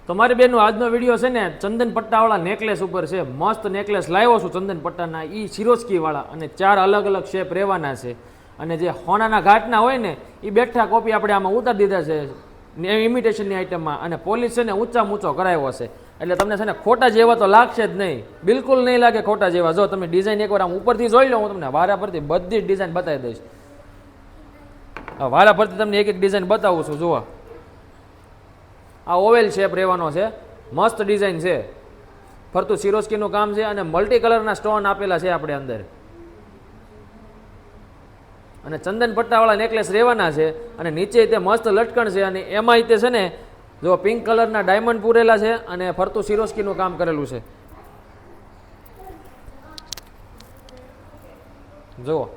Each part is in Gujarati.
તો મારી બેનનો આજનો વિડીયો છે ને ચંદન પટ્ટાવાળા નેકલેસ ઉપર છે. મસ્ત નેકલેસ લાવ્યો છું ચંદન પટ્ટાના, એ સિરોસ્કીવાળા, અને 4 અલગ અલગ શેપ રહેવાના છે. અને જે હોનાના ઘાટના હોય ને એ બેઠા કોપી આપણે આમાં ઉતારી દીધા છે ઇમિટેશનની આઈટમમાં, અને પોલીસ છે ને ઊંચામાં ઊંચો કરાવ્યો છે. એટલે તમને છે ને ખોટા જેવા તો લાગશે જ નહીં, બિલકુલ નહીં લાગે ખોટા જેવા. જો તમે ડિઝાઇન એકવાર આમ ઉપરથી જોઈ લો, હું તમને વારા પરથી બધી જ ડિઝાઇન બતાવી દઈશ. વારા પરથી તમને એક એક ડિઝાઇન બતાવું છું. જુઓ, આ ઓવેલ શેપ રહેવાનો છે, મસ્ત ડિઝાઇન છે, ફરતું સિરોસ્કીનું કામ છે, અને મલ્ટી કલરના સ્ટોન આપેલા છે આપણે અંદર. અને ચંદન પટ્ટાવાળા નેકલેસ રહેવાના છે, અને નીચે તે મસ્ત લટકણ છે, અને એમાં તે છે ને જો પિંક કલરના ડાયમંડ પૂરેલા છે, અને ફરતું સિરોસ્કીનું કામ કરેલું છે. જુઓ,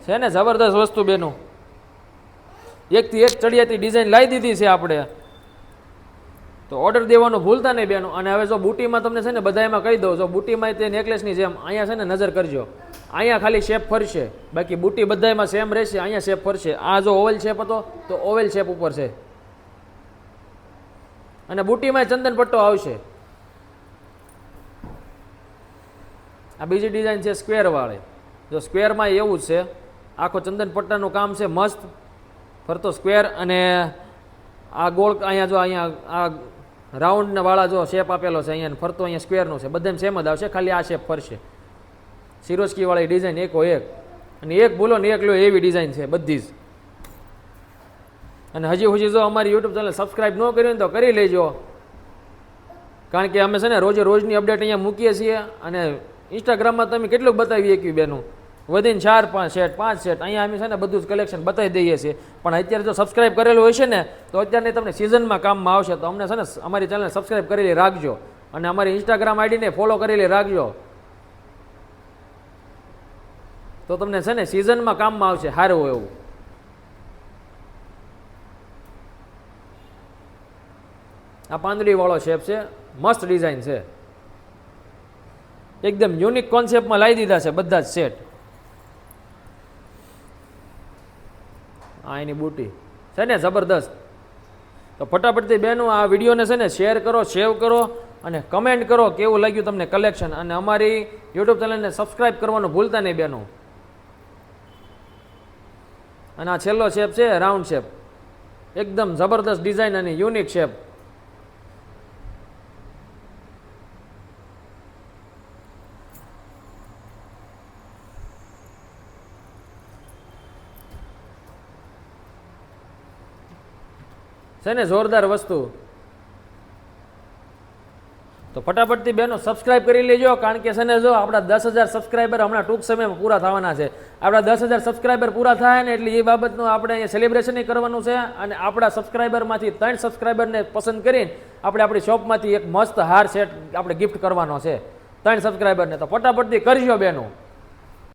છે ને જબરદસ્ત વસ્તુ બેનું, એકથી એક ચડિયાતી ડિઝાઇન લાવી દીધી છે આપણે. તો ઓર્ડર દેવાનું ભૂલતા નહીં બેનું. અને હવે જો બુટીમાં તમને છે ને બધા એમાં કહી દઉં, જો બુટીમાં તે નેકલેસની જેમ અહીંયા છે ને નજર કરજો, અહીંયા ખાલી શેપ ફરશે, બાકી બુટી બધામાં સેમ રહેશે, અહીંયા શેપ ફરશે. આ જો ઓવેલ શેપ હતો તો ઓવેલ શેપ ઉપર છે, અને બુટીમાં ચંદન પટ્ટો આવશે. આ બીજી ડિઝાઇન છે સ્ક્વેર વાળી. જો સ્ક્વેરમાં એવું જ છે, આખો ચંદન પટ્ટાનું કામ છે મસ્ત, ફરતો સ્ક્વેર, અને આ ગોળ અહીંયા જો અહીંયા આ રાઉન્ડ વાળા જો શેપ આપેલો છે અહીંયા, ફરતો અહીંયા સ્ક્વેરનું છે. બધાને સેમ જ આવશે, ખાલી આ શેપ ફરશે. સિરોસ્કી વાળી ડિઝાઇન એકો એક, અને એક ભૂલો ને એક લો એવી ડિઝાઇન છે બધી જ. અને હજી જો અમારી યુટ્યુબ ચેનલ સબસ્ક્રાઈબ ન કરી હોય તો કરી લેજો, કારણ કે અમે છે ને રોજે રોજની અપડેટ અહીંયા મૂકીએ છીએ. અને ઇન્સ્ટાગ્રામમાં તમે કેટલું બતાવીએ કે બેનું, વધીને 4-5 સેટ 5 સેટ અહીંયા અમે છે ને બધું જ કલેક્શન બતાવી દઈએ છીએ. પણ અત્યારે જો સબસ્ક્રાઈબ કરેલું હશે ને તો અત્યારે તમને સિઝનમાં કામમાં આવશે. તો અમને છે ને અમારી ચેનલ સબસ્ક્રાઈબ કરેલી રાખજો, અને અમારી ઇન્સ્ટાગ્રામ આઈડીને ફોલો કરેલી રાખજો, તો તમને છે ને સિઝનમાં કામમાં આવશે સારું એવું. આ પાંદડી વાળો શેપ છે, મસ્ત ડિઝાઇન છે, એકદમ યુનિક કોન્સેપ્ટમાં લાવી દીધા છે બધા જ સેટ. આ એની બુટી છે ને જબરદસ્ત. તો ફટાફટથી બેનો આ વિડીયોને છે ને શેર કરો, સેવ કરો, અને કમેન્ટ કરો કેવું લાગ્યું તમને કલેક્શન. અને અમારી યુટ્યુબ ચેનલને સબસ્ક્રાઈબ કરવાનું ભૂલતા નહીં બેનો. અને આ છેલ્લો શેપ છે રાઉન્ડ શેપ, એકદમ જબરદસ્ત ડિઝાઇન અને યુનિક શેપ. છે ને જોરદાર વસ્તુ. તો ફટાફટથી બેનો સબસ્ક્રાઈબ કરી લેજો, કારણ કે છે ને જો આપણા 10,000 સબસ્ક્રાઈબર હમણાં ટૂંક સમયમાં પૂરા થવાના છે. આપણા 10,000 સબસ્ક્રાઈબર પૂરા થાય ને એટલે એ બાબતનું આપણે અહીંયા સેલિબ્રેશન કરવાનું છે. અને આપણા સબસ્ક્રાઈબરમાંથી 3 સબસ્ક્રાઈબરને પસંદ કરીને આપણે આપણી શોપમાંથી એક મસ્ત હાર સેટ આપણે ગિફ્ટ કરવાનો છે 3 સબસ્ક્રાઈબરને. તો ફટાફટથી કરજો બેનો.